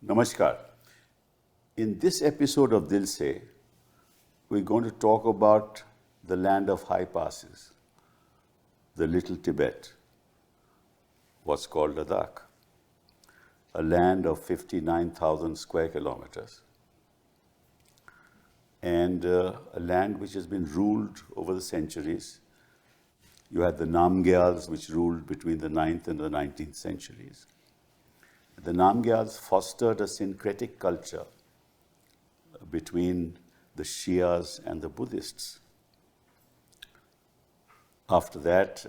Namaskar. In this episode of Dil Se, we're going to talk about the land of high passes, the Little Tibet, what's called Ladakh, a land of 59,000 square kilometers, and a land which has been ruled over the centuries. You had the Namgyals, which ruled between the 9th and the 19th centuries. The Namgyals fostered a syncretic culture between the Shias and the Buddhists. After that,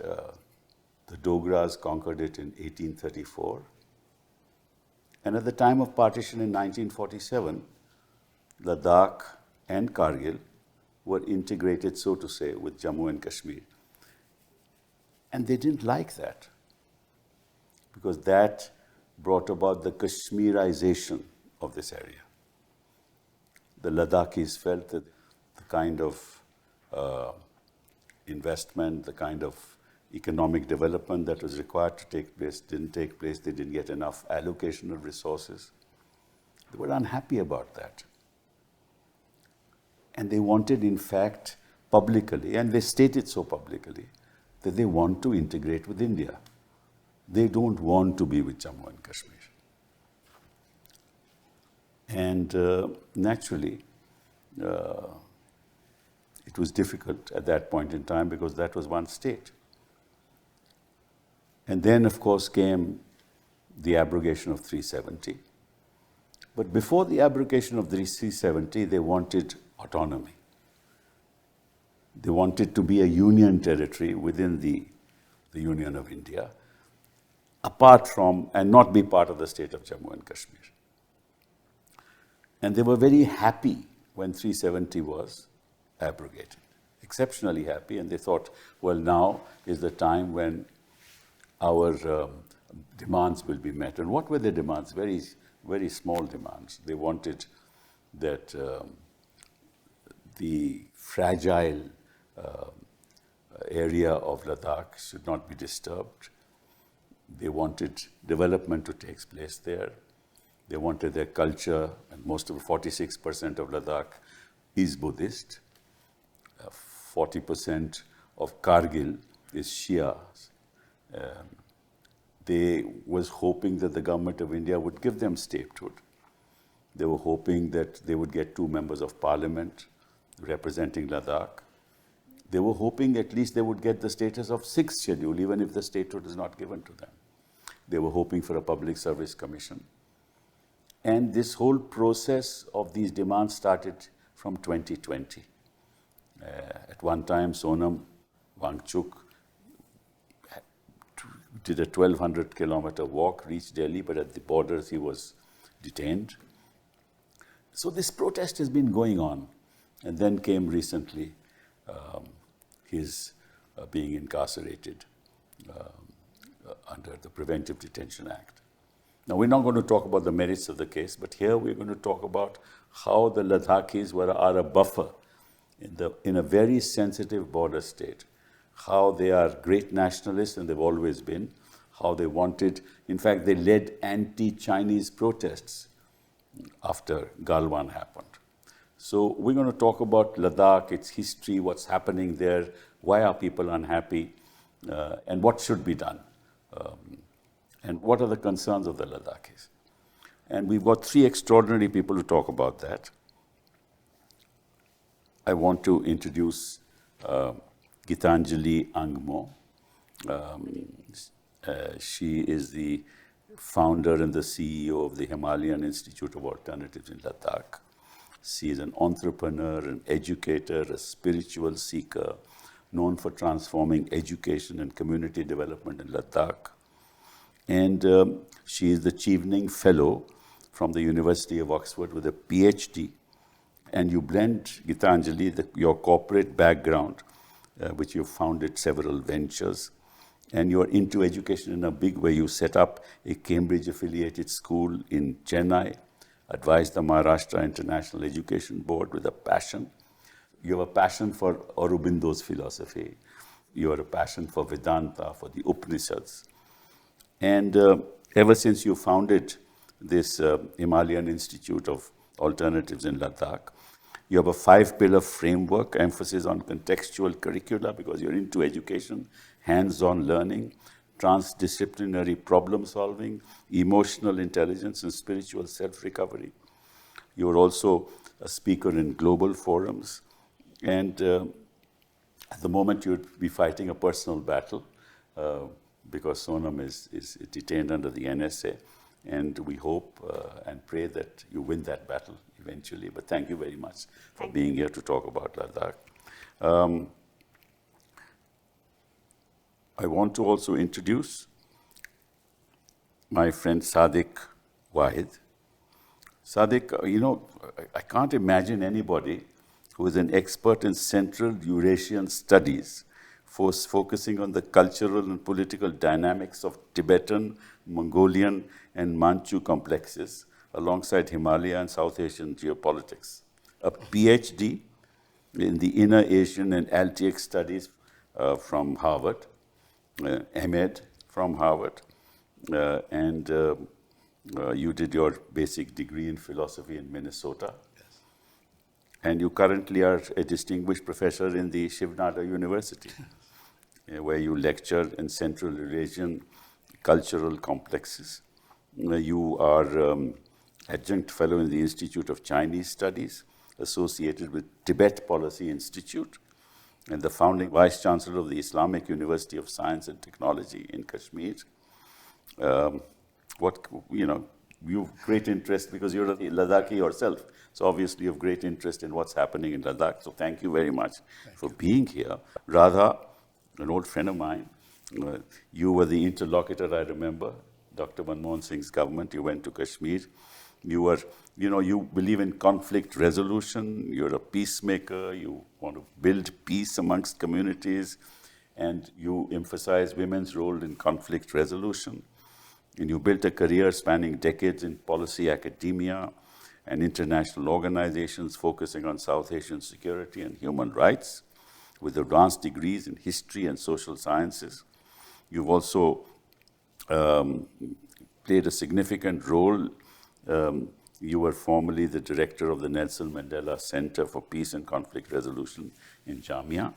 the Dogras conquered it in 1834. And at the time of partition in 1947, Ladakh and Kargil were integrated, so to say, with Jammu and Kashmir. And they didn't like that, because that brought about the Kashmirization of this area. The Ladakhis felt that the kind of investment, the kind of economic development that was required to take place didn't take place. They didn't get enough allocation of resources. They were unhappy about that. And they wanted, in fact, publicly, and they stated so publicly, that they want to integrate with India. They don't want to be with Jammu and Kashmir. And naturally, it was difficult at that point in time because that was one state. And then, of course, came the abrogation of 370. But before the abrogation of 370, they wanted autonomy. They wanted to be a union territory within the Union of India, apart from and not be part of the state of Jammu and Kashmir. And they were very happy when 370 was abrogated, exceptionally happy, and they thought, well, now is the time when our demands will be met. And what were the demands? Very, very small demands. They wanted that the fragile area of Ladakh should not be disturbed. They wanted development to take place there. They wanted their culture, and most of 46% of Ladakh is Buddhist. 40% of Kargil is Shia. They was hoping that the government of India would give them statehood. They were hoping that they would get 2 members of parliament representing Ladakh. They were hoping at least they would get the status of 6th schedule, even if the statehood is not given to them. They were hoping for a public service commission. And this whole process of these demands started from 2020. At one time, Sonam Wangchuk did a 1,200-kilometer walk, reached Delhi, but at the borders he was detained. So this protest has been going on. And then came recently his being incarcerated under the Preventive Detention Act. Now, we're not going to talk about the merits of the case, but here we're going to talk about how the Ladakhis are a buffer in a very sensitive border state, how they are great nationalists, and they've always been, how they wanted, in fact, they led anti-Chinese protests after Galwan happened. So we're going to talk about Ladakh, its history, what's happening there, why are people unhappy, and what should be done, and what are the concerns of the Ladakhis. And we've got 3 extraordinary people to talk about that. I want to introduce Gitanjali Angmo. She is the founder and the CEO of the Himalayan Institute of Alternatives in Ladakh. She is an entrepreneur, an educator, a spiritual seeker, known for transforming education and community development in Ladakh. And she is the Chevening Fellow from the University of Oxford with a PhD. And you blend, Gitanjali, your corporate background, which you've founded several ventures, and you're into education in a big way. You set up a Cambridge-affiliated school in Chennai, advised the Maharashtra International Education Board with a passion. You have a passion for Aurobindo's philosophy. You have a passion for Vedanta, for the Upanishads. And ever since you founded this Himalayan Institute of Alternatives in Ladakh. You have a 5-pillar framework, emphasis on contextual curricula because you're into education, hands-on learning, transdisciplinary problem solving, emotional intelligence, and spiritual self-recovery. You're also a speaker in global forums. And at the moment, you'd be fighting a personal battle because Sonam is detained under the NSA. And we hope and pray that you win that battle eventually. But thank you very much for being here to talk about Ladakh. I want to also introduce my friend Sadiq Wahid. Sadiq, I can't imagine anybody who is an expert in Central Eurasian studies, focusing on the cultural and political dynamics of Tibetan, Mongolian, and Manchu complexes, alongside Himalaya and South Asian geopolitics. A PhD in the Inner Asian and Altiec studies from Harvard, Ahmed from Harvard, and you did your basic degree in philosophy in Minnesota. Yes. And you currently are a distinguished professor in the Shivnada University, where you lecture in Central Eurasian cultural complexes. You are adjunct fellow in the Institute of Chinese Studies, associated with Tibet Policy Institute, and the founding vice chancellor of the Islamic University of Science and Technology in Kashmir. You have great interest because you're a Ladakhi yourself. So obviously you have great interest in what's happening in Ladakh. So thank you very much for being here. Radha, an old friend of mine, you were the interlocutor, I remember, Dr. Manmohan Singh's government. You went to Kashmir. You were, you believe in conflict resolution. You're a peacemaker. You want to build peace amongst communities. And you emphasize women's role in conflict resolution. And you built a career spanning decades in policy academia and international organizations focusing on South Asian security and human rights, with advanced degrees in history and social sciences. You've also played a significant role. You were formerly the director of the Nelson Mandela Center for Peace and Conflict Resolution in Jamia.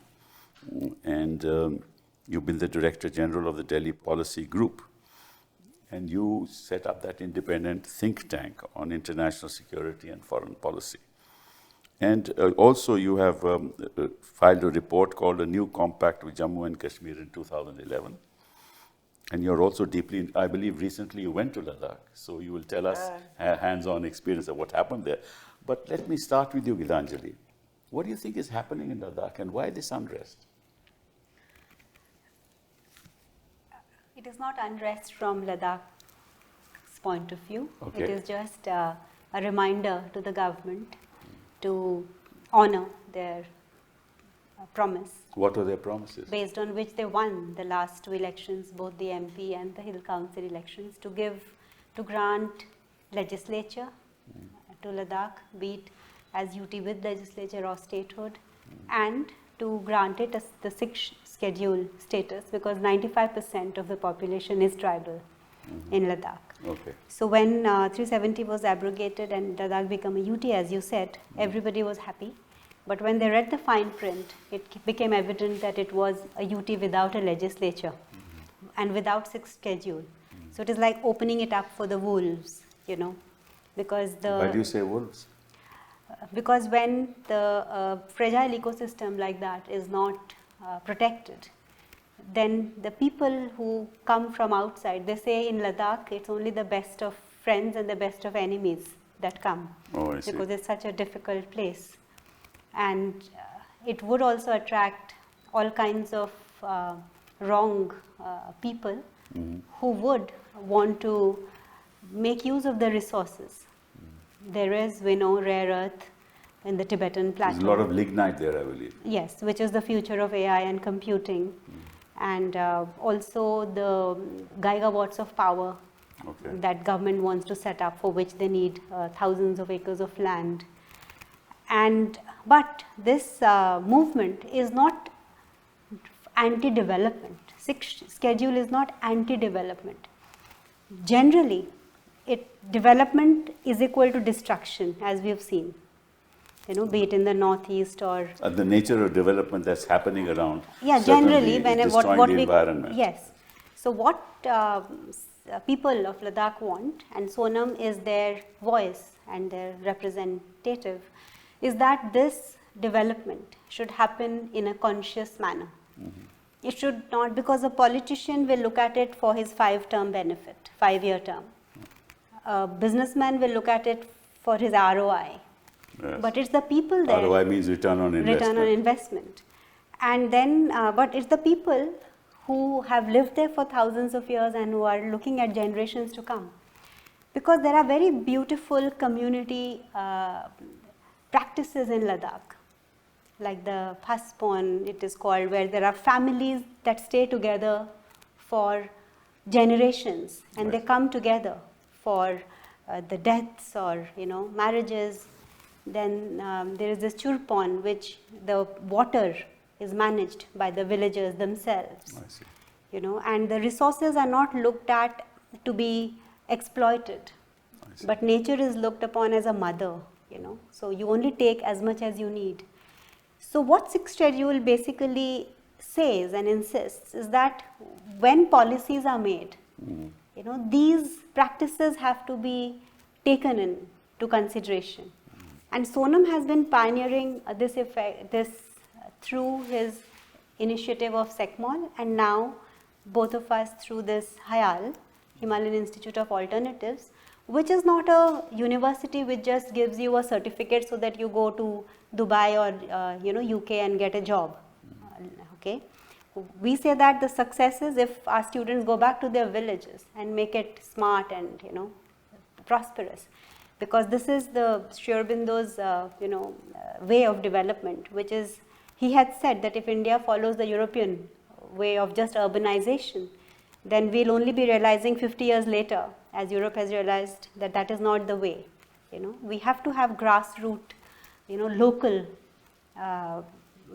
And you've been the Director General of the Delhi Policy Group. And you set up that independent think tank on international security and foreign policy. And also you have filed a report called A New Compact with Jammu and Kashmir in 2011. And you're also deeply, I believe recently you went to Ladakh, so you will tell us hands-on experience of what happened there. But let me start with you, Gitanjali. What do you think is happening in Ladakh and why this unrest? It is not unrest from Ladakh's point of view. Okay. It is just a reminder to the government to honor their promise. What are their promises? Based on which they won the last two elections, both the MP and the Hill Council elections, to grant legislature to Ladakh, be it as UT with legislature or statehood, and to grant it as the 6th schedule status, because 95% of the population is tribal in Ladakh. Okay. So when 370 was abrogated and Ladakh became a UT, as you said, everybody was happy. But when they read the fine print, it became evident that it was a UT without a legislature and without 6th schedule. So it is like opening it up for the wolves, because Why do you say wolves? Because when the fragile ecosystem like that is not protected, then the people who come from outside, they say in Ladakh, it's only the best of friends and the best of enemies that come. Oh, I see. Because it's such a difficult place. And it would also attract all kinds of wrong people who would want to make use of the resources. There is, we know, rare earth in the Tibetan plateau. There's a lot of lignite there, I believe. Yes, which is the future of AI and computing. And also the gigawatts of power that government wants to set up, for which they need thousands of acres of land. But this movement is not anti-development. 6th schedule is not anti-development. Generally, it development is equal to destruction, as we have seen, be it in the northeast or... the nature of development that's happening around. Yeah, generally, when what we... environment. Yes. So what people of Ladakh want, and Sonam is their voice and their representative, is that this development should happen in a conscious manner. It should not, because a politician will look at it for his 5-term benefit, 5-year term. A businessman will look at it for his ROI. Yes. But it's the people there. ROI means return on investment. Return on investment. And then, but it's the people who have lived there for thousands of years and who are looking at generations to come. Because there are very beautiful community practices in Ladakh, like the Paspon, it is called, where there are families that stay together for generations, and they come together for the deaths or marriages. Then there is this Churpon, which the water is managed by the villagers themselves. I see. And the resources are not looked at to be exploited, but nature is looked upon as a mother. So you only take as much as you need. So what 6th schedule basically says and insists is that when policies are made, these practices have to be taken into consideration. And Sonam has been pioneering this through his initiative of SECMOL, and now both of us through this HIAL, Himalayan Institute of Alternatives, which is not a university which just gives you a certificate so that you go to Dubai or UK and get a job. Okay, we say that the success is if our students go back to their villages and make it smart and prosperous, because this is the Sri Aurobindo's way of development, which is, he had said that if India follows the European way of just urbanization, then we'll only be realizing 50 years later, as Europe has realized, that that is not the way. We have to have grassroots, local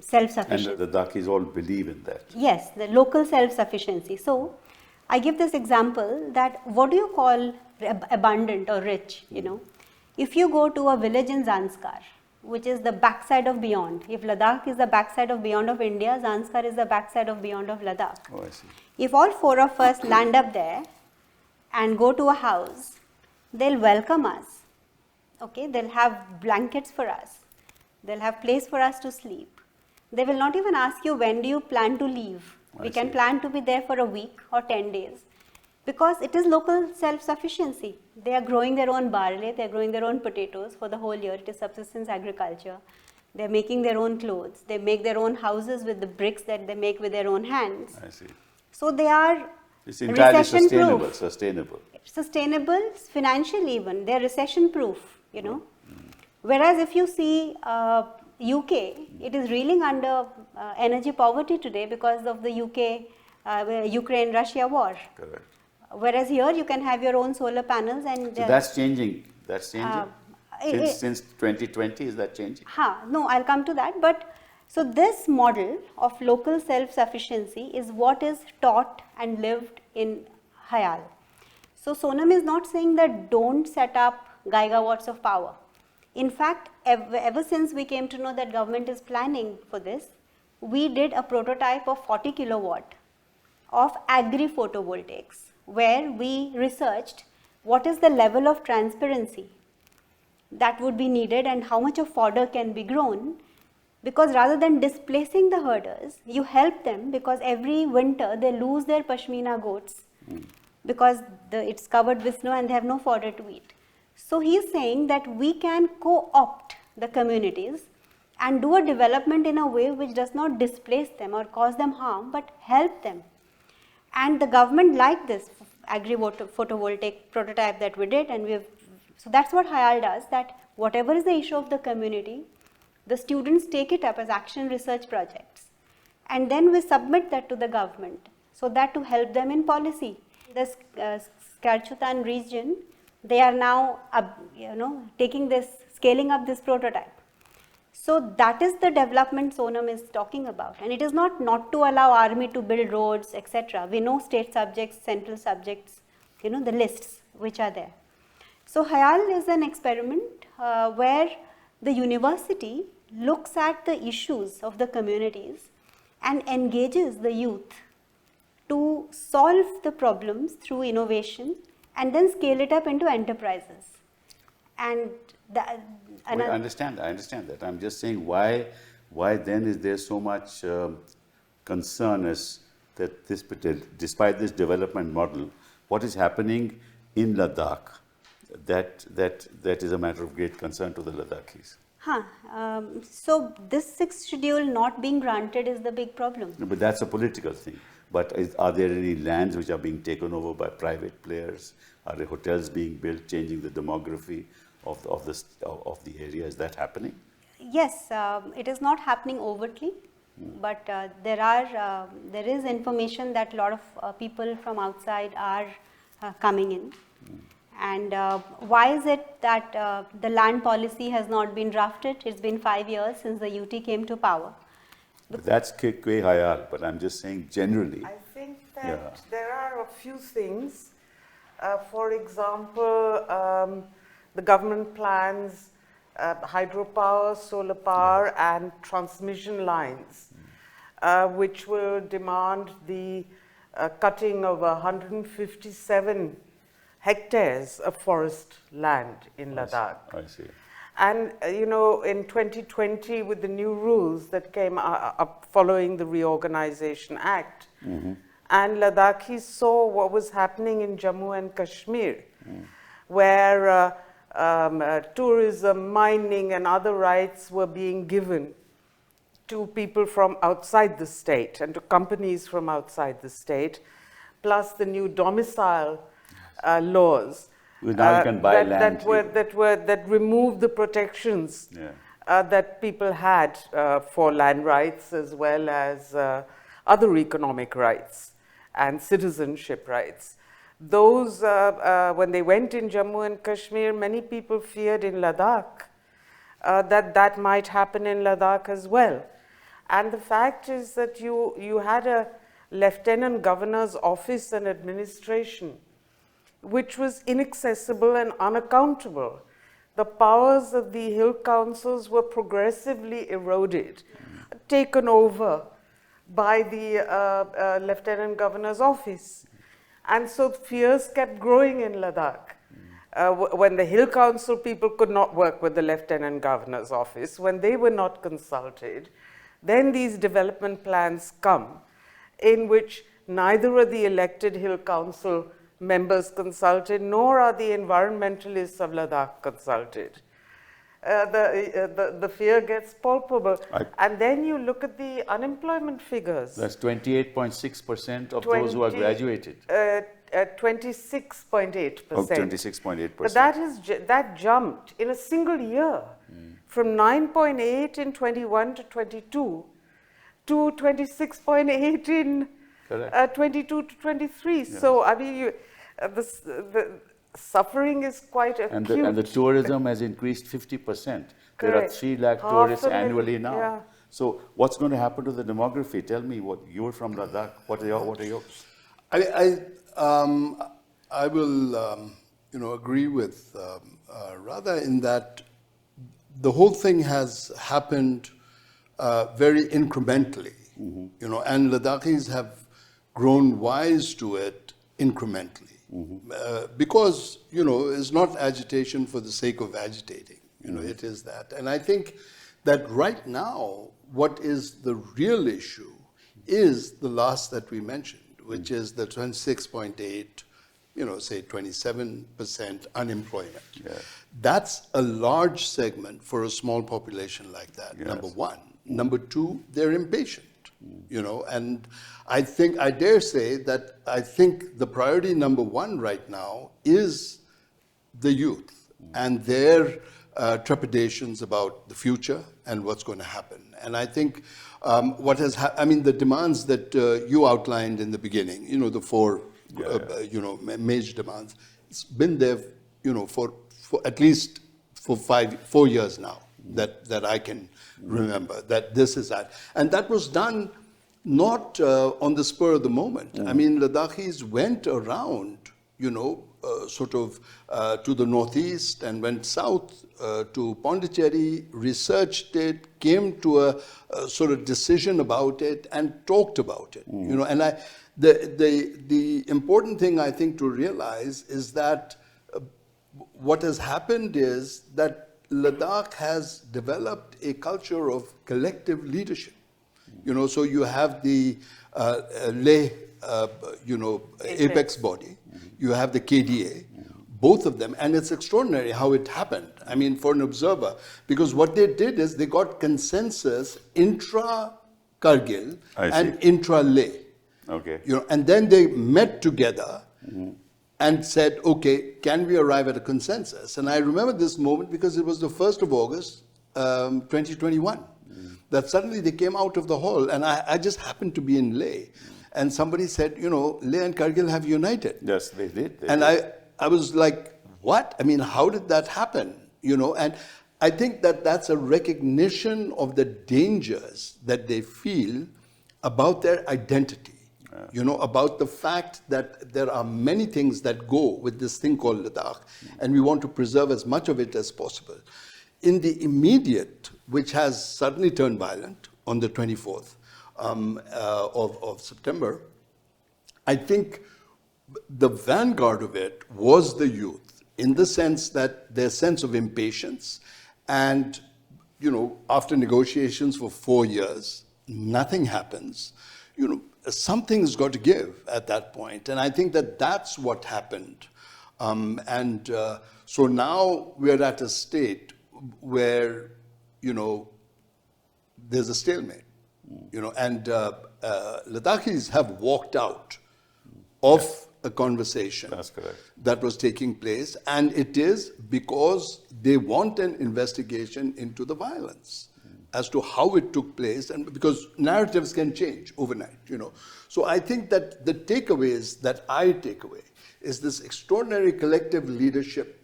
self-sufficiency. And the Ladakhis all believe in that. Yes, the local self-sufficiency. So, I give this example that what do you call abundant or rich, If you go to a village in Zanskar, which is the backside of beyond, if Ladakh is the backside of beyond of India, Zanskar is the backside of beyond of Ladakh. Oh, I see. If all 4 of us land up there and go to a house, they'll welcome us. Okay, they'll have blankets for us. They'll have place for us to sleep. They will not even ask you, when do you plan to leave? We can plan to be there for a week or 10 days. Because it is local self-sufficiency. They are growing their own barley, they are growing their own potatoes for the whole year. It is subsistence agriculture. They are making their own clothes. They make their own houses with the bricks that they make with their own hands. I see. So they are it's entirely recession-proof. Sustainable. Financially even. They are recession-proof, Whereas if you see UK, it is reeling under energy poverty today because of the Ukraine-Russia war. Correct. Whereas here you can have your own solar panels and... So that's changing. That's changing. Since 2020, is that changing? No, I'll come to that. But so this model of local self-sufficiency is what is taught and lived in HIAL. So Sonam is not saying that don't set up gigawatts of power. In fact, ever since we came to know that government is planning for this, we did a prototype of 40 kilowatt of agri-photovoltaics, where we researched what is the level of transparency that would be needed and how much of fodder can be grown, because rather than displacing the herders, you help them, because every winter they lose their Pashmina goats because it's covered with snow and they have no fodder to eat. So he is saying that we can co-opt the communities and do a development in a way which does not displace them or cause them harm, but help them. And the government liked this agri-photovoltaic prototype that we did, and so that's what HIAL does, that whatever is the issue of the community, the students take it up as action research projects, and then we submit that to the government, so that to help them in policy. The Skarchutan region, they are now taking this, scaling up this prototype. So that is the development Sonam is talking about, and it is not to allow army to build roads, etc. We know state subjects, central subjects, the lists which are there. So Hayal is an experiment where the university looks at the issues of the communities and engages the youth to solve the problems through innovation and then scale it up into enterprises. And I understand that. I'm just saying why then is there so much concern as that despite this development model, what is happening in Ladakh that is a matter of great concern to the Ladakhis? So this 6th schedule not being granted is the big problem. No, but that's a political thing. But are there any lands which are being taken over by private players? Are there hotels being built, changing the demography of the area? Is that happening? Yes, it is not happening overtly, but there is information that a lot of people from outside are coming in. And why is it that the land policy has not been drafted? It's been 5 years since the UT came to power. But that's Kwe Hayal, but I'm just saying generally. I think that there are a few things. For example, the government plans hydropower, solar power, and transmission lines, which will demand the cutting of 157 hectares of forest land in Ladakh. I see. And, you know, in 2020, with the new rules that came up following the Reorganization Act, and Ladakhis saw what was happening in Jammu and Kashmir, where tourism, mining, and other rights were being given to people from outside the state and to companies from outside the state, plus the new domicile laws. Now you can buy land that removed the protections that people had for land rights as well as other economic rights and citizenship rights. Those, when they went in Jammu and Kashmir, many people feared in Ladakh that might happen in Ladakh as well. And the fact is that you had a lieutenant governor's office and administration which was inaccessible and unaccountable. The powers of the hill councils were progressively eroded, taken over by the lieutenant governor's office. And so fears kept growing in Ladakh. When the hill council people could not work with the lieutenant governor's office, when they were not consulted, then these development plans come in which neither are the elected hill council members consulted, nor are the environmentalists of Ladakh consulted. The fear gets palpable. And then you look at the unemployment figures. That's 28.6% of those who are graduated. 26.8%. Oh, 26.8%. But that jumped in a single year from 9.8 in 21 to 22 to 26.8 in 22 to 23. Yeah. So, I mean, the suffering is quite acute. And the tourism has increased 50%. There are 3 lakh tourists annually now. Yeah. So, what's going to happen to the demography? Tell me, you're from Ladakh. What are yours? I will, agree with Radha in that the whole thing has happened very incrementally, and Ladakhis have grown wise to it incrementally. Because, it's not agitation for the sake of agitating, it is that. And I think that right now, what is the real issue is the last that we mentioned, which is the 26.8, say 27% unemployment. Yeah. That's a large segment for a small population like that, number one. Number two, they're impatient. And I dare say that I think the priority number one right now is the youth and their trepidations about the future and what's going to happen. And I think the demands that you outlined in the beginning, the 4 major demands, it's been there, for at least for 4 years now that I can remember that this is that. And that was done not on the spur of the moment. I mean, Ladakhis went around, to the northeast and went south to Pondicherry, researched it, came to a sort of decision about it, and talked about it. You know, and the important thing I think to realize is that what has happened is that Ladakh has developed a culture of collective leadership. You know, so you have the Leh, apex body. You have the KDA, both of them, and it's extraordinary how it happened. I mean, for an observer, because what they did is they got consensus intra-Kargil and intra-Leh. Okay. You know, and then they met together and said, okay, can we arrive at a consensus? And I remember this moment because it was the 1st of August, 2021, that suddenly they came out of the hall, and I just happened to be in Leh. And somebody said, you know, Leh and Kargil have united. Yes, they did. I was like, what? I mean, how did that happen? You know, and I think that that's a recognition of the dangers that they feel about their identity. You know, about the fact that there are many things that go with this thing called Ladakh, and we want to preserve as much of it as possible. In the immediate, which has suddenly turned violent on the 24th of September, I think the vanguard of it was the youth, in the sense that their sense of impatience, and, you know, after negotiations for 4 years, nothing happens. You know, something's got to give at that point. And I think that that's what happened. So now we're at a state where, you know, there's a stalemate. You know, and Ladakhis have walked out of a conversation That's correct. that was taking place, and it is because they want an investigation into the violence as to how it took place, and because narratives can change overnight, you know. So I think that the takeaways that I take away is this extraordinary collective leadership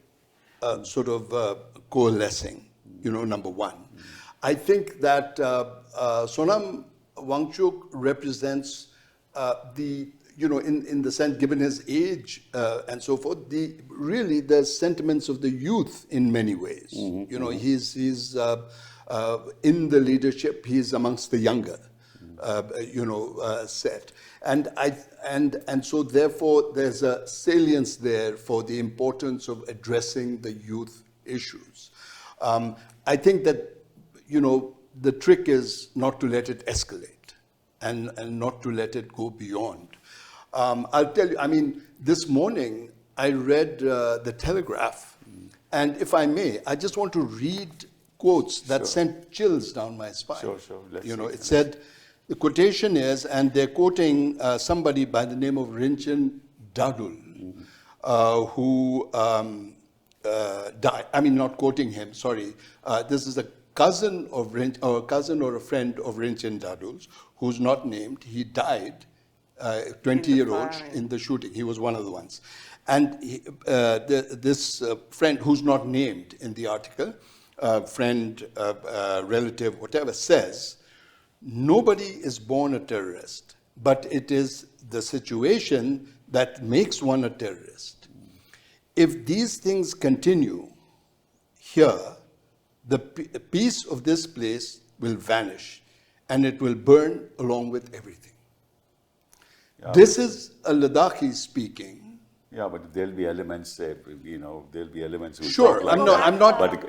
coalescing, you know, number one. I think that Sonam Wangchuk represents you know, in the sense, given his age and so forth, really the sentiments of the youth in many ways. You know, he's in the leadership, he's amongst the younger, you know, set. And so therefore there's a salience there for the importance of addressing the youth issues. I think that, you know, the trick is not to let it escalate and not to let it go beyond. I'll tell you, I mean, this morning I read the Telegraph, and if I may, I just want to read quotes that sent chills down my spine. Sure. You know, it said, the quotation is, and they're quoting somebody by the name of Rinchen Dadul, who died. I mean, not quoting him, sorry. This is a cousin of or a friend of Rinchen Dadul's, who's not named. He died, 20-year-old, in the shooting. He was one of the ones. And this friend, who's not named in the article, friend, relative, whatever, says, nobody is born a terrorist, but it is the situation that makes one a terrorist. If these things continue here, the peace of this place will vanish, and it will burn along with everything. Yeah. This is a Ladakhi speaking. Yeah, but there'll be elements, you know, there'll be elements who Sure, talk like I'm not. But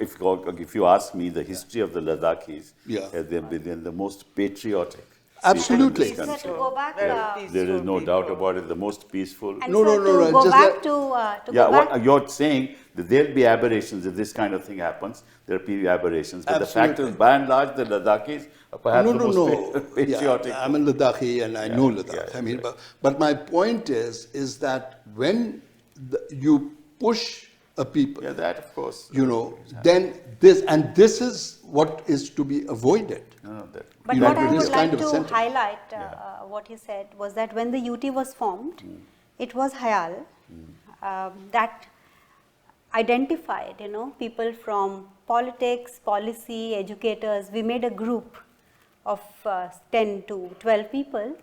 if you ask me, the history of the Ladakhis, Yeah. they've been the most patriotic. Absolutely. people in this So country. to go back, There is no doubt about it. The most peaceful. and No, so no, no, to no, go just back let- to Yeah, go back, what you're saying that there'll be aberrations if this kind of thing happens. There'll be aberrations, but the fact Absolutely. is, by and large, the Ladakhis are perhaps the most patriotic. Yeah, I'm a Ladakhi and I know Ladakh. yeah, I mean, right. but my point is that when you push a people, Yeah, that of course. you know, then this is what is to be avoided. No, that. but you what know, I this would kind like of to sentiment. highlight, what he said, was that when the UT was formed, it was Hayal that identified, you know, people from politics, policy, educators. We made a group of 10 to 12 people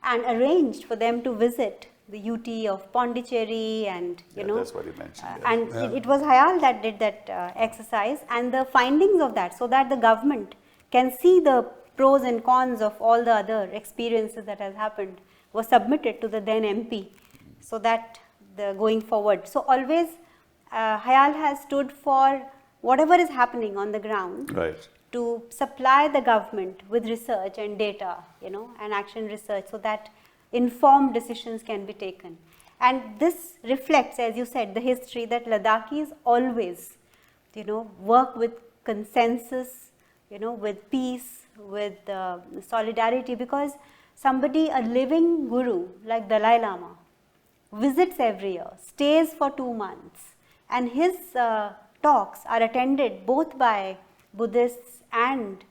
and arranged for them to visit the UT of Pondicherry, and that's what you mentioned. and it was Hayal that did that exercise, and the findings of that, so that the government can see the pros and cons of all the other experiences that has happened, was submitted to the then MP, so that the going forward. So always Hayal has stood for whatever is happening on the ground, Right. to supply the government with research and data, and action research, so that informed decisions can be taken. And this reflects, as you said, the history that Ladakhis always, work with consensus, with peace, with solidarity, because somebody, a living guru like Dalai Lama, visits every year, stays for 2 months, and his talks are attended both by Buddhists and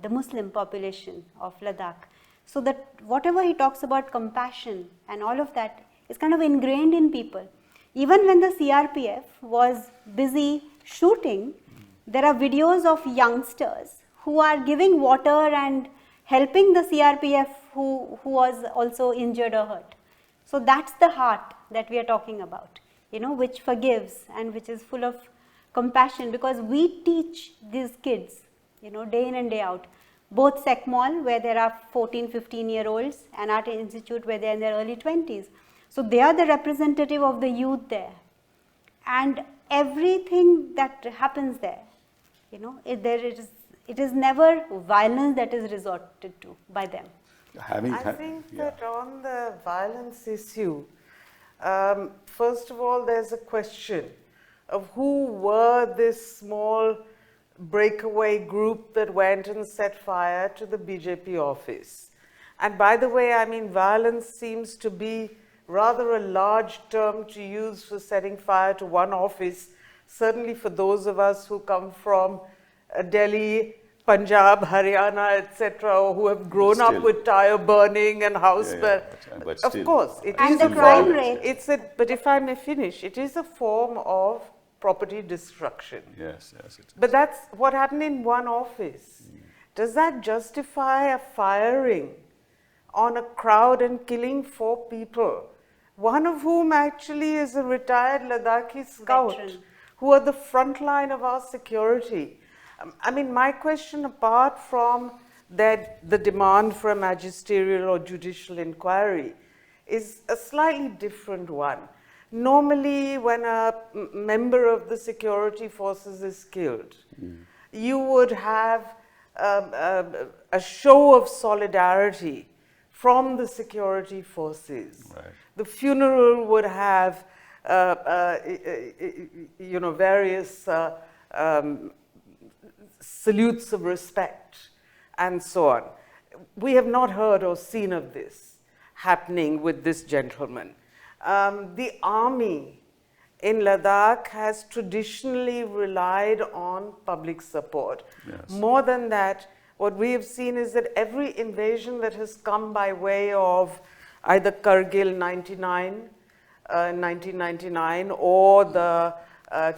the Muslim population of Ladakh. So that whatever he talks about compassion and all of that is kind of ingrained in people. Even when the CRPF was busy shooting, there are videos of youngsters who are giving water and helping the CRPF who was also injured or hurt. So that's the heart that we are talking about, which forgives and which is full of compassion, because we teach these kids, day in and day out, both SECMOL, where there are 14, 15-year-olds, and Art Institute, where they are in their early 20s. So they are the representative of the youth there. And everything that happens there, it is never violence that is resorted to by them. I think that on the violence issue, first of all, there's a question of who were this small breakaway group that went and set fire to the BJP office. And by the way, I mean, violence seems to be rather a large term to use for setting fire to one office, certainly for those of us who come from Delhi, Punjab, Haryana, etc., or who have grown up with tire burning and house burning. But of course, it and is the a crime form, rate. but if I may finish, it is a form of property destruction. Yes, it is. But that's what happened in one office. Does that justify a firing on a crowd and killing 4 people, one of whom actually is a retired Ladakhi scout, Veteran, who are the front line of our security? I mean, my question, apart from that, the demand for a magisterial or judicial inquiry, is a slightly different one. Normally, when a member of the security forces is killed, you would have a show of solidarity from the security forces. Right. The funeral would have, various salutes of respect and so on. We have not heard or seen of this happening with this gentleman. The army in Ladakh has traditionally relied on public support. Yes. More than that, what we have seen is that every invasion that has come by way of either Kargil 1999, or the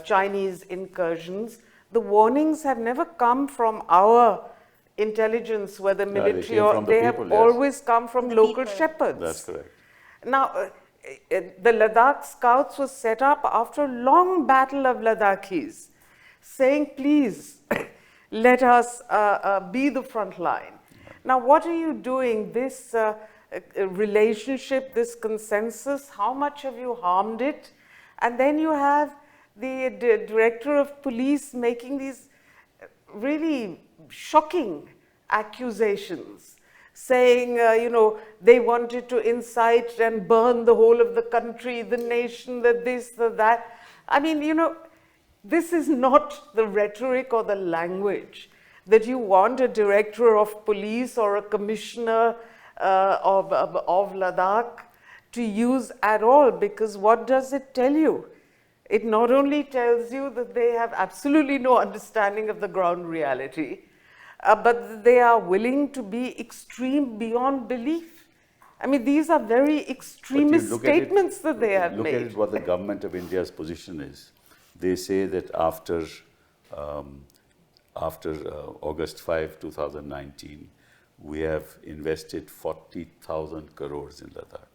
Chinese incursions, the warnings have never come from our intelligence, whether military or they have always come from local shepherds. That's correct. Now, the Ladakh Scouts was set up after a long battle of Ladakhis, saying, please, let us be the front line. Now, what are you doing? This relationship, this consensus, how much have you harmed it? And then you have the director of police making these really shocking accusations, saying, they wanted to incite and burn the whole of the country, the nation, that this, that. I mean, this is not the rhetoric or the language that you want a director of police or a commissioner of Ladakh to use at all, because what does it tell you? It not only tells you that they have absolutely no understanding of the ground reality, but they are willing to be extreme beyond belief. I mean, these are very extremist statements that they have made. Look at it, what the government of India's position is. They say that after August 5, 2019, we have invested 40,000 crores in Ladakh.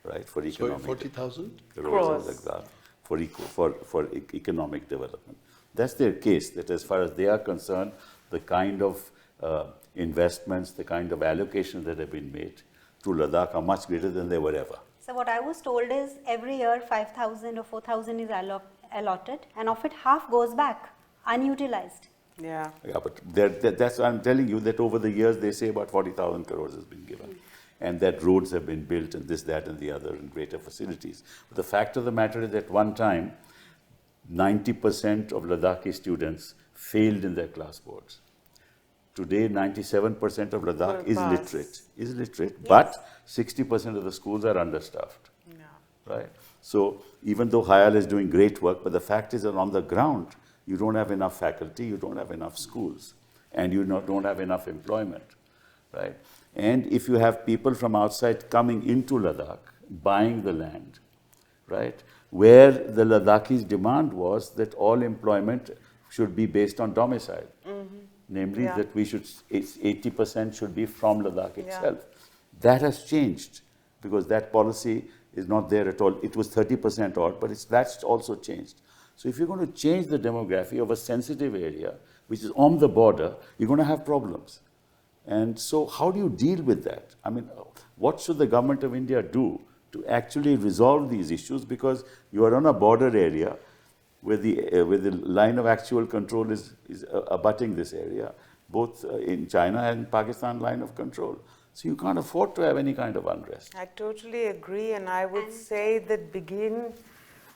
right, for Sorry, economic 40,000? crores like that, for economic development. That's their case, that as far as they are concerned, the kind of investments, the kind of allocations that have been made to Ladakh are much greater than they were ever. So what I was told is every year 5,000 or 4,000 is allotted, and of it half goes back unutilized. Yeah. Yeah, but that's I'm telling you that over the years they say about 40,000 crores has been given, and that roads have been built and this, that, and the other, and greater facilities. But the fact of the matter is that one time, 90% of Ladakhi students failed in their class boards. Today, 97% of Ladakh is literate, Yes. but 60% of the schools are understaffed. Yeah. Right? So even though Hayal is doing great work, but the fact is that on the ground, you don't have enough faculty, you don't have enough schools, and you don't have enough employment, right? And if you have people from outside coming into Ladakh, buying the land, right, where the Ladakhis' demand was that all employment should be based on domicile, namely Yeah. that 80% should be from Ladakh itself. That has changed because that policy is not there at all. It was 30% odd, but that's also changed. So if you're going to change the demography of a sensitive area, which is on the border, you're going to have problems. And so how do you deal with that? I mean, what should the government of India do to actually resolve these issues? Because you are on a border area where the line of actual control is abutting this area, both in China and Pakistan line of control. So you can't afford to have any kind of unrest. I totally agree, and I would say that begin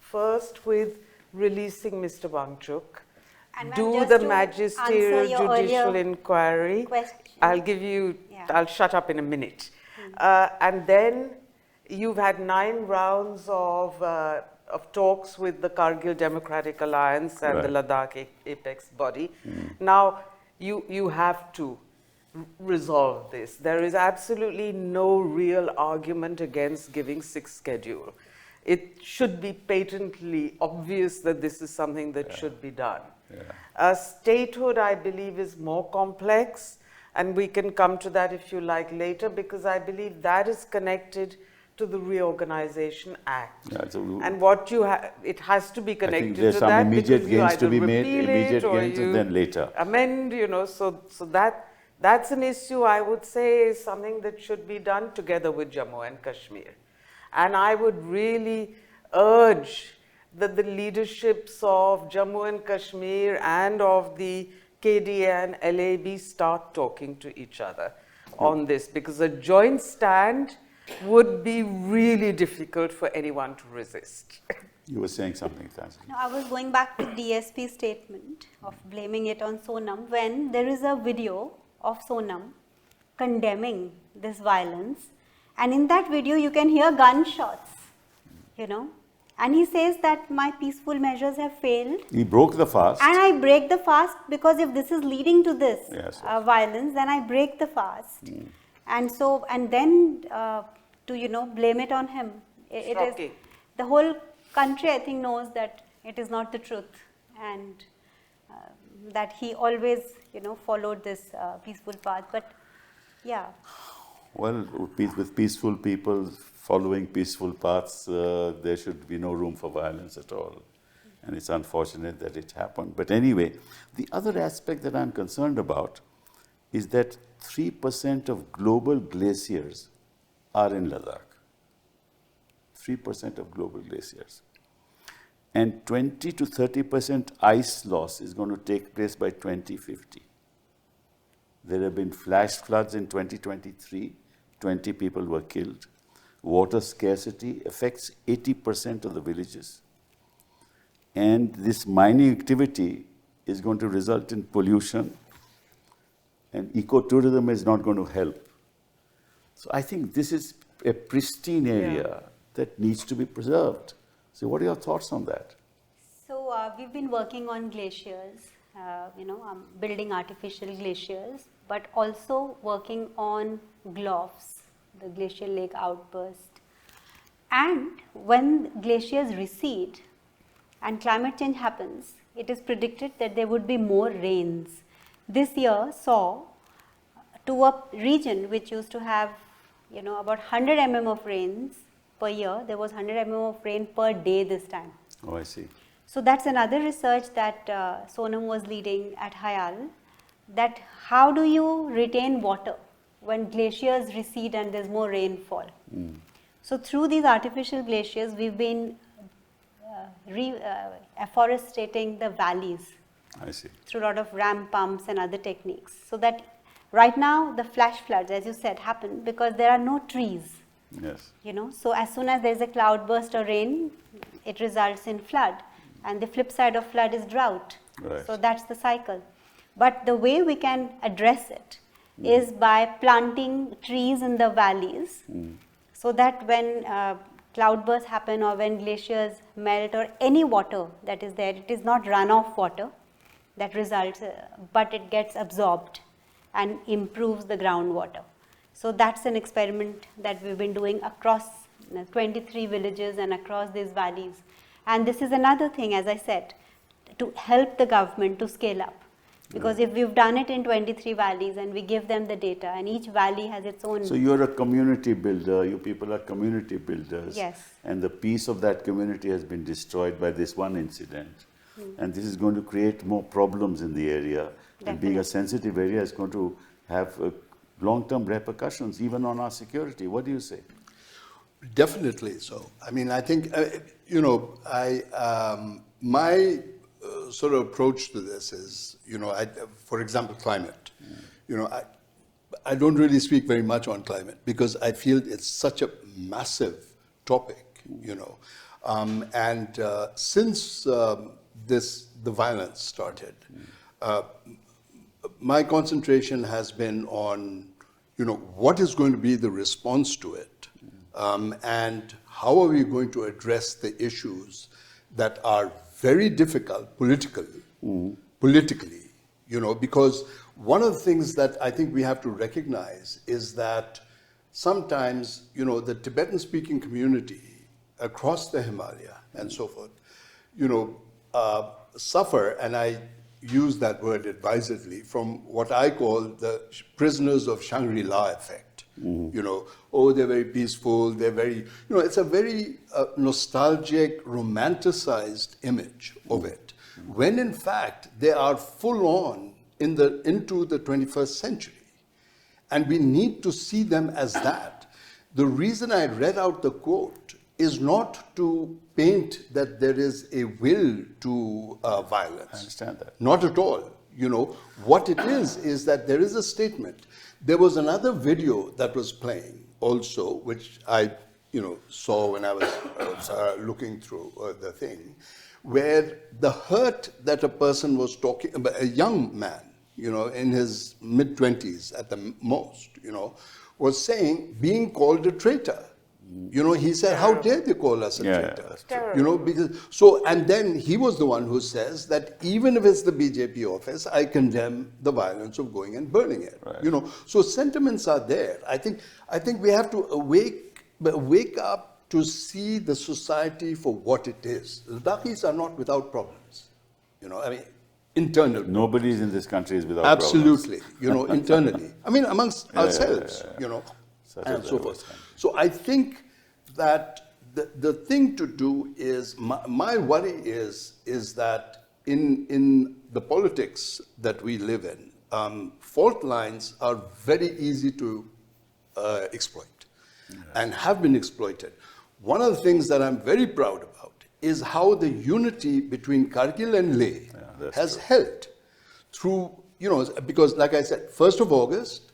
first with releasing Mr. Wangchuk, And do ma'am, the just to magisterial answer your judicial earlier inquiry. question. I'll give you, Yeah. I'll shut up in a minute. And then you've had 9 rounds of talks with the Kargil Democratic Alliance and the Ladakh apex body. Now, you have to resolve this. There is absolutely no real argument against giving 6th schedule. It should be patently obvious that this is something that should be done. Statehood, I believe, is more complex, and we can come to that if you like later, because I believe that is connected to the Reorganization Act. Yeah, so and what you have, it has to be connected I think there's to some that immediate because you gains to either be made, repeal immediate it or gains, you and then later. amend, you know, so that's an issue I would say is something that should be done together with Jammu and Kashmir. And I would really urge that the leaderships of Jammu and Kashmir and of the KDA and LAB start talking to each other on this, because a joint stand would be really difficult for anyone to resist. You were saying something, Gitanjali. No, I was going back to DSP's statement of blaming it on Sonam, when there is a video of Sonam condemning this violence, and in that video you can hear gunshots, you know, and he says that my peaceful measures have failed. He broke the fast. And I break the fast because if this is leading to this Yes. violence, then I break the fast. And so, and then to, you know, blame it on him. It is, Shocking. the whole country, I think, knows that it is not the truth, and that he always, you know, followed this peaceful path. But yeah. Well, with peaceful people following peaceful paths, there should be no room for violence at all. And it's unfortunate that it happened. But anyway, the other aspect that I'm concerned about is that 3% of global glaciers are in Ladakh. 3% of global glaciers. And 20 to 30% ice loss is going to take place by 2050. There have been flash floods in 2023. 20 people were killed. Water scarcity affects 80% of the villages. And this mining activity is going to result in pollution, and ecotourism is not going to help. So I think this is a pristine area that needs to be preserved. So what are your thoughts on that? So we've been working on glaciers, you know, building artificial glaciers, but also working on GLOFs, the glacial lake outburst. And when glaciers recede and climate change happens, it is predicted that there would be more rains. This year saw to a region which used to have, you know, about 100 mm of rains, per year. There was 100 mm of rain per day this time. Oh, I see. So that's another research that Sonam was leading at Hayal, that how do you retain water when glaciers recede and there's more rainfall. So through these artificial glaciers, we've been afforestating the valleys. I see. Through a lot of ram pumps and other techniques. So that right now the flash floods, as you said, happen because there are no trees. Yes. You know, so as soon as there is a cloudburst or rain, it results in flood. And the flip side of flood is drought. Right. So that's the cycle. But the way we can address it is by planting trees in the valleys, so that when cloudbursts happen or when glaciers melt or any water that is there, it is not runoff water that results, but it gets absorbed and improves the groundwater. So that's an experiment that we've been doing across 23 villages and across these valleys. And this is another thing, as I said, to help the government to scale up. Because if we've done it in 23 valleys and we give them the data, and each valley has its own... So you're a community builder, you people are community builders. Yes. And the peace of that community has been destroyed by this one incident. And this is going to create more problems in the area. And being a sensitive area is going to have long-term repercussions even on our security. What do you say? Definitely so. I mean, I think, my sort of approach to this is, for example, climate. I don't really speak very much on climate because I feel it's such a massive topic, and since the violence started, my concentration has been on, what is going to be the response to it, and how are we going to address the issues that are very difficult politically, because one of the things that I think we have to recognize is that sometimes, the Tibetan-speaking community across the Himalaya and so forth, suffer, and I use that word advisedly, from what I call the prisoners of Shangri-La effect. They're very peaceful, they're very, it's a very nostalgic, romanticized image of it, when in fact they are full on into the 21st century. And we need to see them as that. The reason I read out the quote is not to paint that there is a will to violence. I understand that. Not at all. What it is that there is a statement. There was another video that was playing also, which I, saw when I was looking through the thing, where the hurt that a person was talking about, a young man, in his mid-20s at the most, was saying, being called a traitor. He said, how dare they call us a traitor? Because, and then he was the one who says that even if it's the BJP office, I condemn the violence of going and burning it. Right. So sentiments are there. I think we have to wake up to see the society for what it is. Ladakhis are not without problems. Internal. Nobody in this country is without Absolutely. problems. Internally. Amongst ourselves, and so forth. So I think that the thing to do is, my worry is that in the politics that we live in, fault lines are very easy to exploit and have been exploited. One of the things that I'm very proud about is how the unity between Kargil and Leh has held through, because like I said, 1st of August,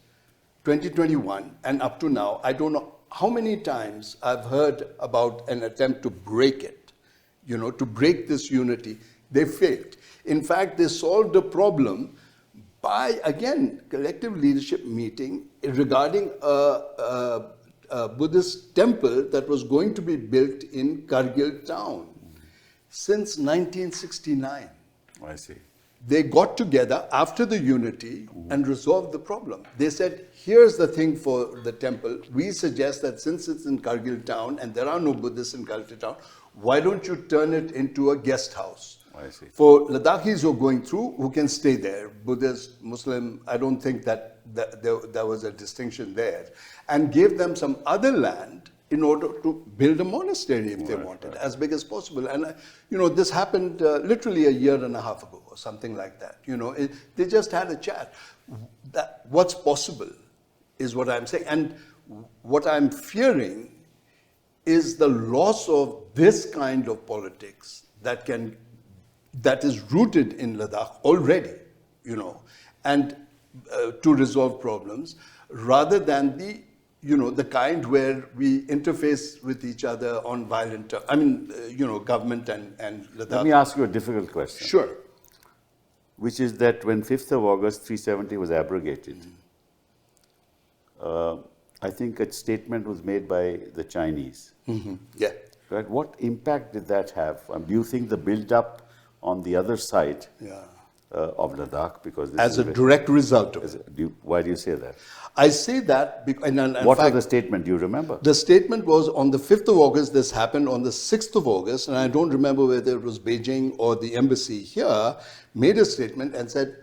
2021, and up to now, I don't know how many times I've heard about an attempt to break it, to break this unity. They failed. In fact, they solved a problem by, again, collective leadership meeting regarding a Buddhist temple that was going to be built in Kargil town since 1969. I see. They got together after the unity and resolved the problem. They said, here's the thing for the temple. We suggest that since it's in Kargil town and there are no Buddhists in Kargil town, why don't you turn it into a guest house? I see. For Ladakhis who are going through, who can stay there, Buddhist, Muslim, I don't think that there was a distinction there, and gave them some other land in order to build a monastery if they wanted, as big as possible. And, this happened literally a year and a half ago or something like that. They just had a chat. What's possible is what I'm saying. And what I'm fearing is the loss of this kind of politics that is rooted in Ladakh already, and to resolve problems, rather than the kind where we interface with each other on violent terms. I mean, government and Ladakh. Let me ask you a difficult question. Sure. Which is that when 5th of August 370 was abrogated, I think a statement was made by the Chinese. Yeah. Right? What impact did that have? Do you think the build-up on the other side of Ladakh, because this as a direct result of it. Why do you say that? I say that because, what was the statement? Do you remember? The statement was on the 5th of August. This happened on the 6th of August, and I don't remember whether it was Beijing or the embassy here made a statement and said,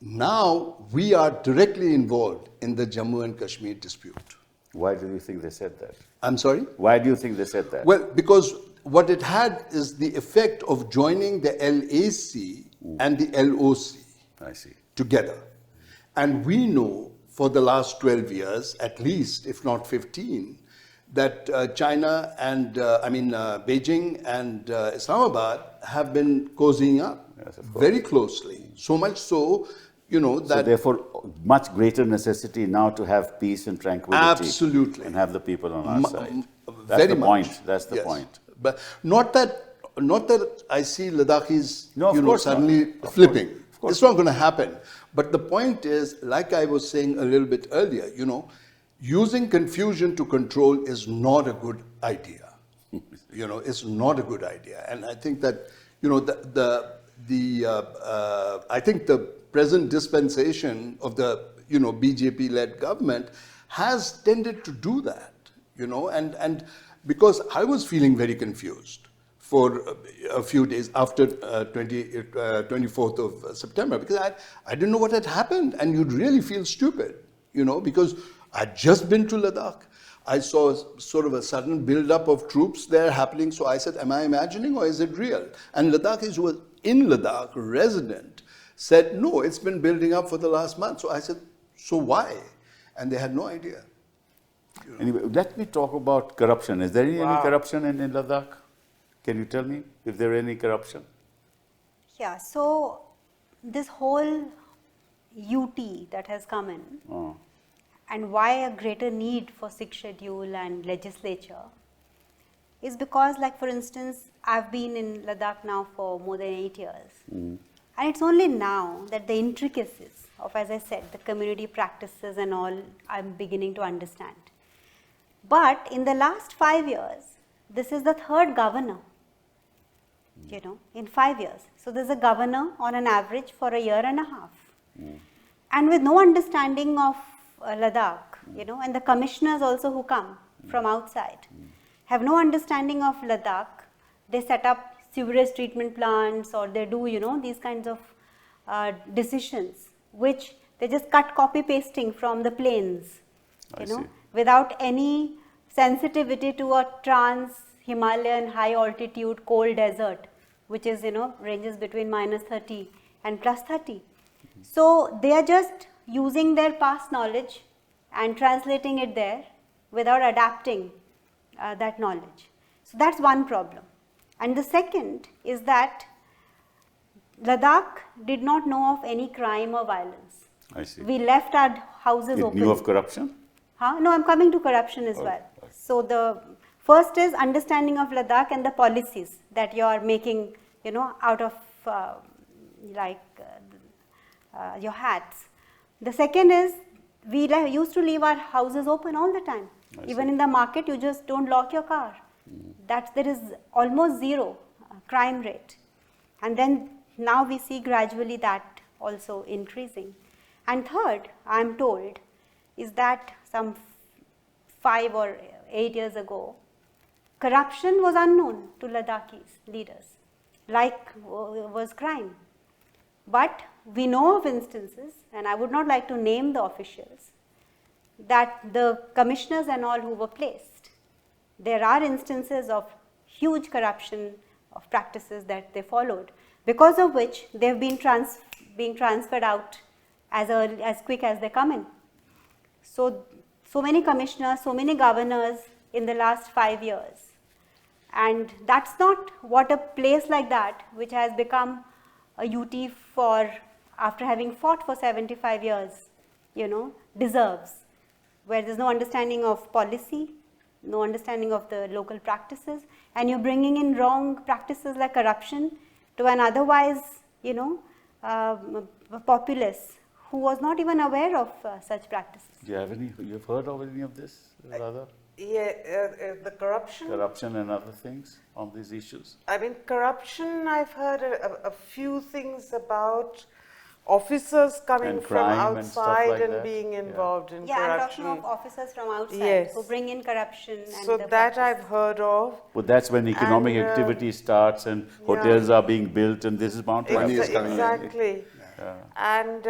now we are directly involved in the Jammu and Kashmir dispute. Why do you think they said that? I'm sorry? Why do you think they said that? Well, because what it had is the effect of joining the LAC and the LOC together. And we know for the last 12 years, at least, if not 15, that China and, Beijing and Islamabad have been cozying up very closely. So much so, that... So therefore, much greater necessity now to have peace and tranquility. Absolutely. And have the people on our side. That's Very the much. point. That's the point. But not that I see Ladakhis, suddenly flipping. It's not going to happen. But the point is, like I was saying a little bit earlier, using confusion to control is not a good idea. It's not a good idea. And I think that, I think the present dispensation of the, BJP-led government has tended to do that, and because I was feeling very confused for a few days after 24th of September, because I didn't know what had happened, and you'd really feel stupid, because I'd just been to Ladakh. I saw sort of a sudden build-up of troops there happening, so I said, am I imagining or is it real? And Ladakhis who were in Ladakh, resident, said, no, it's been building up for the last month. So I said, so why? And they had no idea. Anyway, let me talk about corruption. Is there any corruption in Ladakh? Can you tell me if there is any corruption? Yeah, so this whole UT that has come in, and why a greater need for 6th schedule and legislature is because, like for instance, I've been in Ladakh now for more than 8 years. And it's only now that the intricacies of, as I said, the community practices and all, I'm beginning to understand. But in the last 5 years, this is the 3rd governor, in 5 years. So there's a governor on an average for a year and a half. And with no understanding of Ladakh, and the commissioners also who come from outside have no understanding of Ladakh. They set up sewerage treatment plants, or they do, these kinds of decisions, which they just copy pasting from the plains, without any sensitivity to a trans-Himalayan high altitude cold desert, which is, ranges between -30 and +30. So they are just using their past knowledge and translating it there without adapting that knowledge. So that's one problem. And the second is that Ladakh did not know of any crime or violence. I see. We left our houses open. It knew of corruption? No, I'm coming to corruption as well. So the first is understanding of Ladakh and the policies that you are making, out of your hats. The second is we used to leave our houses open all the time. Even in the market, you just don't lock your car. There is almost zero crime rate. And then now we see gradually that also increasing. And third, I am told, is that some 5 or 8 years ago, corruption was unknown to Ladakhis leaders, like was crime. But we know of instances, and I would not like to name the officials, that the commissioners and all who were placed there are instances of huge corruption of practices that they followed, because of which they have been being transferred out as quick as they come in. So many commissioners, so many governors in the last 5 years. And that's not what a place like that, which has become a UT for, after having fought for 75 years, deserves, where there's no understanding of policy, no understanding of the local practices, and you're bringing in wrong practices like corruption to an otherwise, populace who was not even aware of such practices. Do you have you've heard of any of this, Radha? Yeah, the corruption. Corruption and other things on these issues? I mean, corruption, I've heard a few things about officers coming And from crime and stuff outside like and that? being Yeah. involved in Yeah, I'm corruption. talking of officers from outside Yes. who bring in corruption. And So the that practices. I've heard of. But that's when economic And, activity starts and hotels are being built, and this is bound to Money happen. is coming in. Exactly. And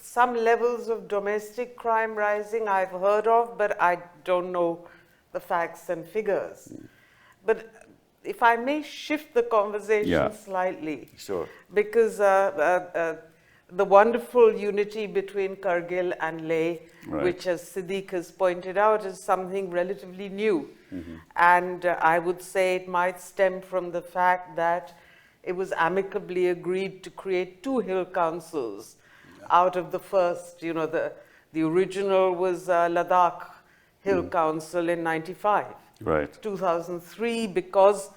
some levels of domestic crime rising I've heard of, but I don't know the facts and figures. But if I may shift the conversation Yeah. slightly, Sure. because the wonderful unity between Kargil and Leh, Right. which, as Sadiq has pointed out, is something relatively new. And I would say it might stem from the fact that it was amicably agreed to create 2 hill councils out of the first. The original was Ladakh Hill Council in 95. Right. 2003, because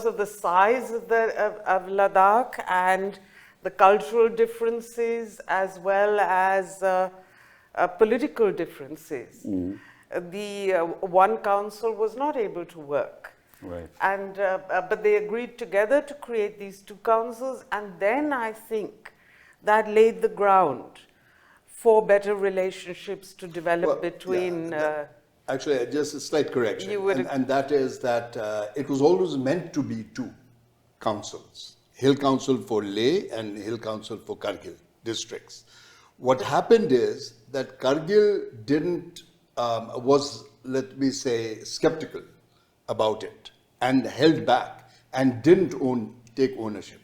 of the size of Ladakh and the cultural differences as well as political differences. The one council was not able to work. Right. And but they agreed together to create these 2 councils, and then I think that laid the ground for better relationships to develop Well, between. Actually, just a slight correction, You would- and that is that it was always meant to be 2 councils, Hill Council for Leh and Hill Council for Kargil districts. What happened is that Kargil was, let me say, skeptical about it and held back and didn't take ownership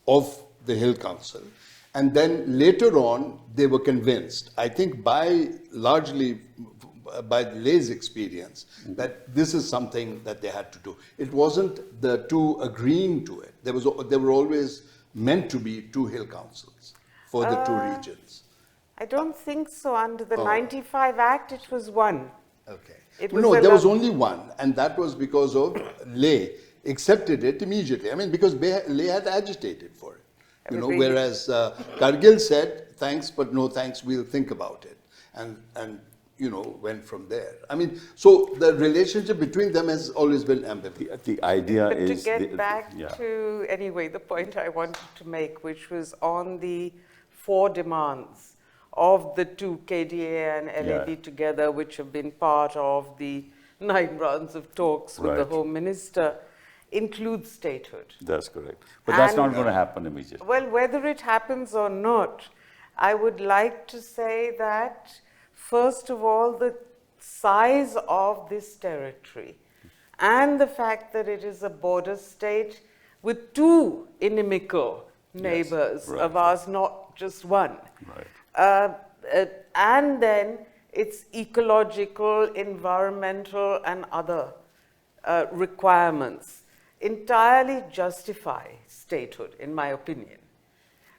of the Hill Council. And then later on, they were convinced, I think largely by Leh's experience, that this is something that they had to do. It wasn't the 2 agreeing to it. There were always meant to be 2 hill councils for the 2 regions. I don't think so. Under the 95 Act, it was 1. Okay. It was No, a there was lo- only 1, and that was because of Leh accepted it immediately. I mean, because Leh had agitated for it. Everybody- Whereas Kargil said, thanks, but no thanks, we'll think about it. And went from there. I mean, so the relationship between them has always been ambivalent. The idea But to is... get back yeah. to, anyway, the point I wanted to make, which was on the 4 demands of the 2 KDA and LAB Yeah. together, which have been part of the 9 rounds of talks with the Right. Home Minister, includes statehood. That's correct. But that's And- not going to happen immediately. Well, whether it happens or not, I would like to say that, first of all, the size of this territory and the fact that it is a border state with 2 inimical neighbors right. of ours, not just 1. Right. And then its ecological, environmental, and other requirements entirely justify statehood, in my opinion.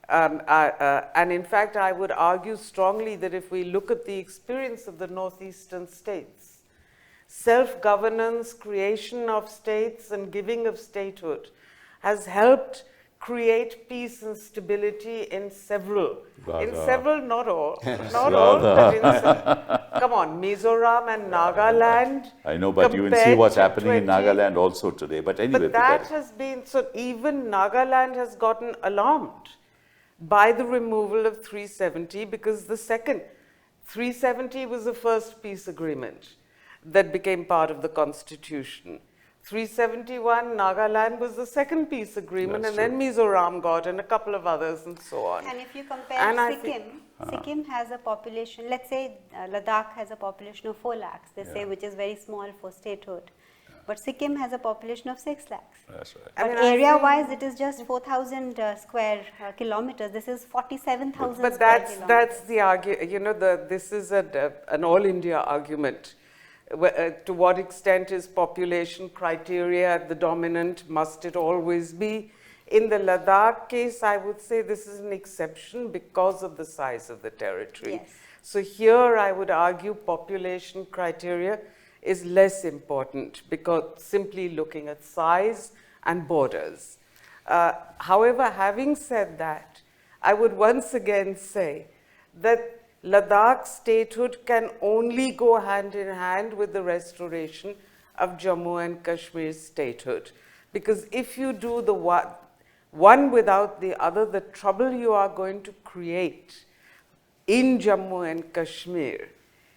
And in fact, I would argue strongly that if we look at the experience of the northeastern states, self-governance, creation of states, and giving of statehood has helped create peace and stability in several, not all, but in come on, Mizoram and Nagaland. I know, but you will see compared what's to happening in 20 Nagaland also today. But anyway, But that has been, so even Nagaland has gotten alarmed by the removal of 370, because the second, 370 was the first peace agreement that became part of the constitution. 371, Nagaland was the second peace agreement, That's and then Mizoram got, and a couple of others, and so on. And if you compare And I Sikkim, Sikkim has a population, let's say Ladakh has a population of 4 lakhs, they say, which is very small for statehood. But Sikkim has a population of 6 lakhs. That's right. But area-wise, it is just 4,000 square kilometers. This is 47,000 But square that's kilometers. the argument. You know, this is an all-India argument. To what extent is population criteria the dominant? Must it always be? In the Ladakh case, I would say this is an exception because of the size of the territory. Yes. So here, I would argue population criteria is less important because simply looking at size and borders. However, having said that, I would once again say that Ladakh statehood can only go hand in hand with the restoration of Jammu and Kashmir statehood. Because if you do the one without the other, the trouble you are going to create in Jammu and Kashmir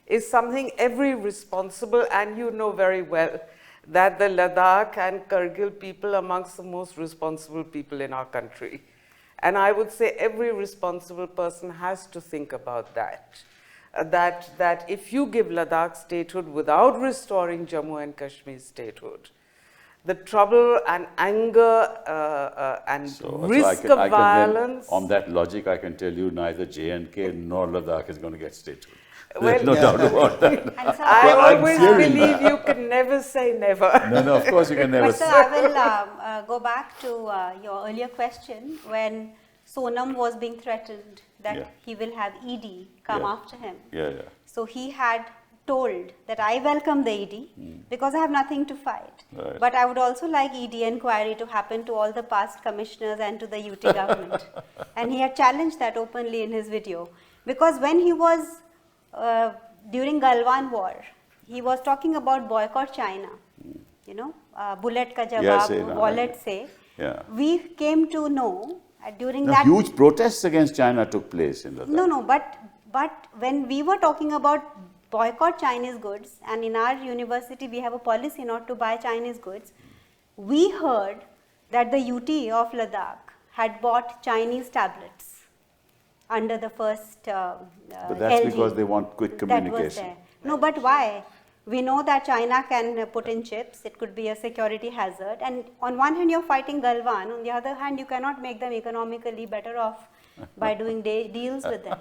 is something every responsible, and you know very well that the Ladakh and Kargil people are amongst the most responsible people in our country. And I would say every responsible person has to think about that. That if you give Ladakh statehood without restoring Jammu and Kashmir statehood, the trouble and anger and risk of violence. On that logic, I can tell you neither J&K nor Ladakh is going to get statehood. Well, There's no doubt about that. And so I I always believe you can never say never. No, of course you can never But sir, say. I will go back to your earlier question when Sonam was being threatened that he will have ED come after him. So he had told that I welcome the ED because I have nothing to fight. Right. But I would also like ED inquiry to happen to all the past commissioners and to the UT government. And he had challenged that openly in his video. Because when he was during Galwan war, he was talking about boycott China. You know, bullet ka jawab, wallet se. We came to know during that huge protests against China took place in Ladakh. No, but when we were talking about boycott Chinese goods, and in our university we have a policy not to buy Chinese goods, we heard that the UT of Ladakh had bought Chinese tablets under the first But that's LG because they want quick communication. That was there. No, but why? We know that China can put in chips, it could be a security hazard, and on one hand you're fighting Galwan, on the other hand you cannot make them economically better off by doing deals with them.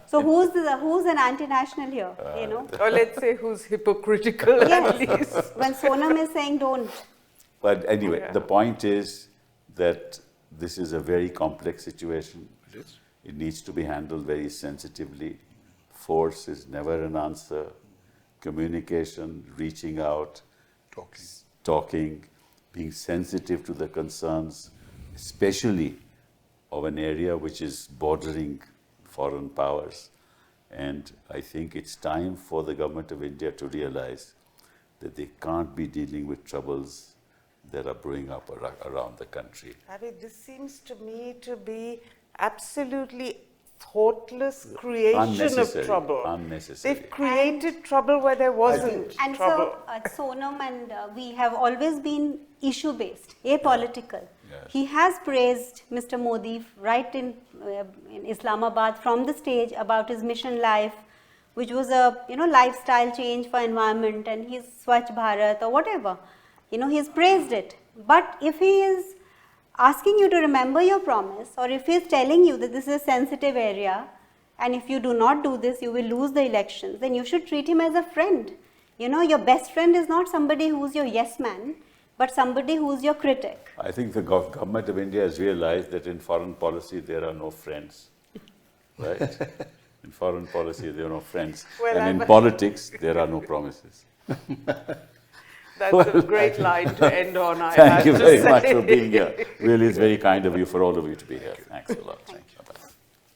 So who's an anti-national here, you know? Or let's say who's hypocritical at least. When Sonam is saying don't. But anyway, the point is that this is a very complex situation. It needs to be handled very sensitively. Force is never an answer. Communication, reaching out, talking, being sensitive to the concerns, especially of an area which is bordering foreign powers. And I think it's time for the government of India to realize that they can't be dealing with troubles that are brewing up around the country. I mean, this seems to me to be absolutely thoughtless creation of trouble. Unnecessary. They've created trouble where there wasn't and trouble. so Sonam and we have always been issue-based, apolitical. He has praised Mr. Modi right in Islamabad from the stage about his mission life, which was a lifestyle change for environment, and his Swachh Bharat or whatever. He's praised it. But if he is asking you to remember your promise, or if he is telling you that this is a sensitive area, and if you do not do this, you will lose the elections, then you should treat him as a friend. Your best friend is not somebody who's your yes man, but somebody who's your critic. I think the government of India has realized that in foreign policy there are no friends, right? In foreign policy there are no friends, and in politics there are no promises. That's a great line to end on. Thank you very much for being here. Really, it's very kind of you, for all of you to be here. Thanks a lot. Thank you. Bye.